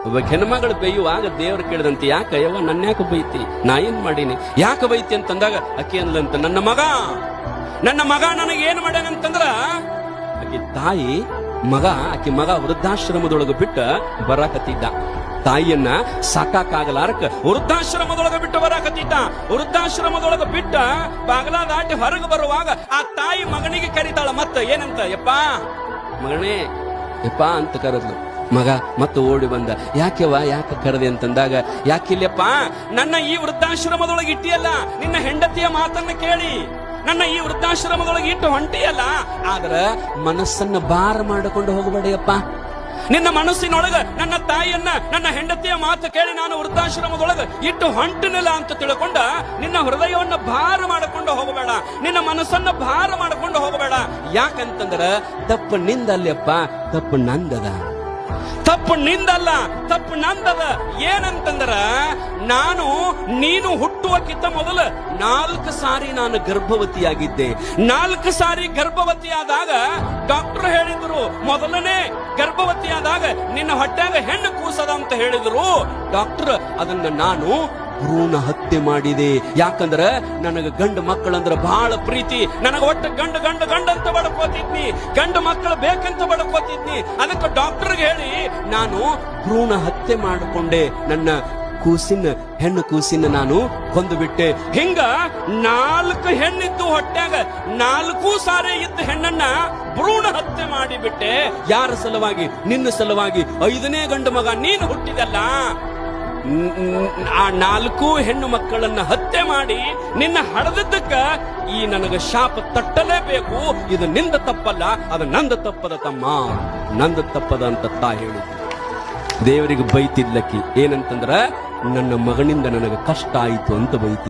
ಒಬ್ಬ ಹೆಣ್ಮಗಳು ಬೈಯುವಾಗ ದೇವ್ರು ಕೇಳಿದಂತೆ, ಯಾಕೆ ಯವ್ವ ನನ್ನ ಯಾಕೆ ಬೈತಿ, ನಾ ಏನ್ ಮಾಡೀನಿ, ಯಾಕೆ ಬೈತಿ ಅಂತಂದಾಗ ಅಕ್ಕಿ ಅಂದ್ಲಂತ, ನನ್ನ ಮಗ ನನಗೆ ಏನ್ ಮಾಡ್ಯಾನಂತಂದ್ರ, ಆಕಿ ತಾಯಿ ಆಕಿ ಮಗ ವೃದ್ಧಾಶ್ರಮದೊಳಗೆ ಬಿಟ್ಟ ಬರಾಕತ್ತಿದ್ದ. ತಾಯಿಯನ್ನ ಸಾಕಾಗಲಾರಕ ವೃದ್ಧಾಶ್ರಮದೊಳಗೆ ಬಿಟ್ಟು ಬರಾಕತ್ತಿದ್ದ. ವೃದ್ಧಾಶ್ರಮದೊಳಗೆ ಬಿಟ್ಟ ಬಾಗಲ ದಾಟಿ ಹೊರಗೆ ಬರುವಾಗ ಆ ತಾಯಿ ಮಗನಿಗೆ ಕರೀತಾಳ, ಮತ್ತ ಏನಂತ, ಯಪ್ಪ ಮಗನೇ ಯಪ್ಪ ಅಂತ ಕರೆದ್ಲು. ಮಗ ಮತ್ತೆ ಓಡಿ ಬಂದ. ಯಾಕೆವಾ ಯಾಕೆ ಕರೆದೆ ಅಂತಂದಾಗ, ಯಾಕಿಲ್ಲಪ್ಪ, ನನ್ನ ಈ ವೃದ್ಧಾಶ್ರಮದೊಳಗೆ ಇಟ್ಟಿಯಲ್ಲ, ನಿನ್ನ ಹೆಂಡತಿಯ ಮಾತನ್ನ ಕೇಳಿ ನನ್ನ ಈ ವೃದ್ಧಾಶ್ರಮದೊಳಗೆ ಇಟ್ಟು ಹೊಂಟಿಯಲ್ಲ, ಆದ್ರ ಮನಸ್ಸನ್ನ ಭಾರ ಮಾಡಿಕೊಂಡು ಹೋಗಬೇಡಿಯಪ್ಪ. ನಿನ್ನ ಮನಸ್ಸಿನೊಳಗ ನನ್ನ ತಾಯಿಯನ್ನ ನನ್ನ ಹೆಂಡತಿಯ ಮಾತು ಕೇಳಿ ನಾನು ವೃದ್ಧಾಶ್ರಮದೊಳಗ ಇಟ್ಟು ಹೊಂಟಿನಿಲ್ಲ ಅಂತ ತಿಳ್ಕೊಂಡ ನಿನ್ನ ಹೃದಯವನ್ನ ಭಾರ ಮಾಡಿಕೊಂಡು ಹೋಗಬೇಡ, ನಿನ್ನ ಮನಸ್ಸನ್ನ ಭಾರ ಮಾಡಿಕೊಂಡು ಹೋಗಬೇಡ. ಯಾಕಂತಂದ್ರ ತಪ್ಪು ನಿಂದಲ್ಲಪ್ಪ, ತಪ್ಪು ನಂದದ. ತಪ್ಪು ನಿಂದಲ್ಲ, ತಪ್ಪು ನಂದದ. ಏನಂತಂದ್ರ ನೀನು ಹುಟ್ಟುವಕ್ಕಿಂತ ಮೊದಲ 4 ಸಾರಿ ನಾನು ಗರ್ಭವತಿಯಾಗಿದ್ದೆ. 4 ಸಾರಿ ಗರ್ಭವತಿಯಾದಾಗ ಡಾಕ್ಟರ್ ಹೇಳಿದ್ರು, ಮೊದಲನೇ ಗರ್ಭವತಿಯಾದಾಗ ನಿನ್ನ ಹೊಟ್ಯಾಗ ಹೆಣ್ಣು ಕೂಸದ ಅಂತ ಹೇಳಿದ್ರು ಡಾಕ್ಟರ್. ಅದನ್ನ ನಾನು ಭ್ರೂಣ ಹತ್ಯೆ ಮಾಡಿದೆ. ಯಾಕಂದ್ರ ನನಗ ಗಂಡು ಮಕ್ಕಳಂದ್ರ ಬಹಳ ಪ್ರೀತಿ. ನನಗ ಒಟ್ಟು ಗಂಡು ಅಂತ ಬಡ್ಕೋತಿದ್ನಿ, ಗಂಡು ಮಕ್ಕಳು ಬೇಕಂತ ಬಡ್ಕೋತಿದ್ನಿ. ಅದಕ್ಕೆ ಡಾಕ್ಟರ್ಗೆ ಹೇಳಿ ನಾನು ಭ್ರೂಣ ಹತ್ಯೆ ಮಾಡಿಕೊಂಡೆ. ನನ್ನ ಹೆಣ್ಣು ಕೂಸಿನ ನಾನು ಕೊಂದು ಬಿಟ್ಟೆ. ಹಿಂಗ 4 ಹೆಣ್ಣಿದ್ದು ಹೊಟ್ಯಾಗ 4 ಸಾರಿ ಇದ್ದ ಹೆಣ್ಣನ್ನ ಭ್ರೂಣ ಹತ್ಯೆ ಮಾಡಿಬಿಟ್ಟೆ. ಯಾರ ಸಲುವಾಗಿ? ನಿನ್ನ ಸಲುವಾಗಿ. 5ನೇ ಗಂಡು ಮಗ ನೀನು ಹುಟ್ಟಿದಲ್ಲ. ಆ 4 ಹೆಣ್ಣು ಮಕ್ಕಳನ್ನ ಹತ್ಯೆ ಮಾಡಿ ನಿನ್ನ ಹಡದಕ್ಕ ಈ ನನಗ ಶಾಪ ತಟ್ಟಲೇಬೇಕು. ಇದು ನಿಂದ ತಪ್ಪಲ್ಲ, ಅದು ನಂದ ತಪ್ಪದ ತಮ್ಮ, ನಂದ ತಪ್ಪದ ಅಂತ ಹೇಳಿದ್ರು. ದೇವರಿಗೆ ಬೈತಿದ್ಲಕ್ಕಿ. ಏನಂತಂದ್ರ ನನ್ನ ಮಗನಿಂದ ನನಗೆ ಕಷ್ಟ ಆಯಿತು ಅಂತ ಬೈತಿ.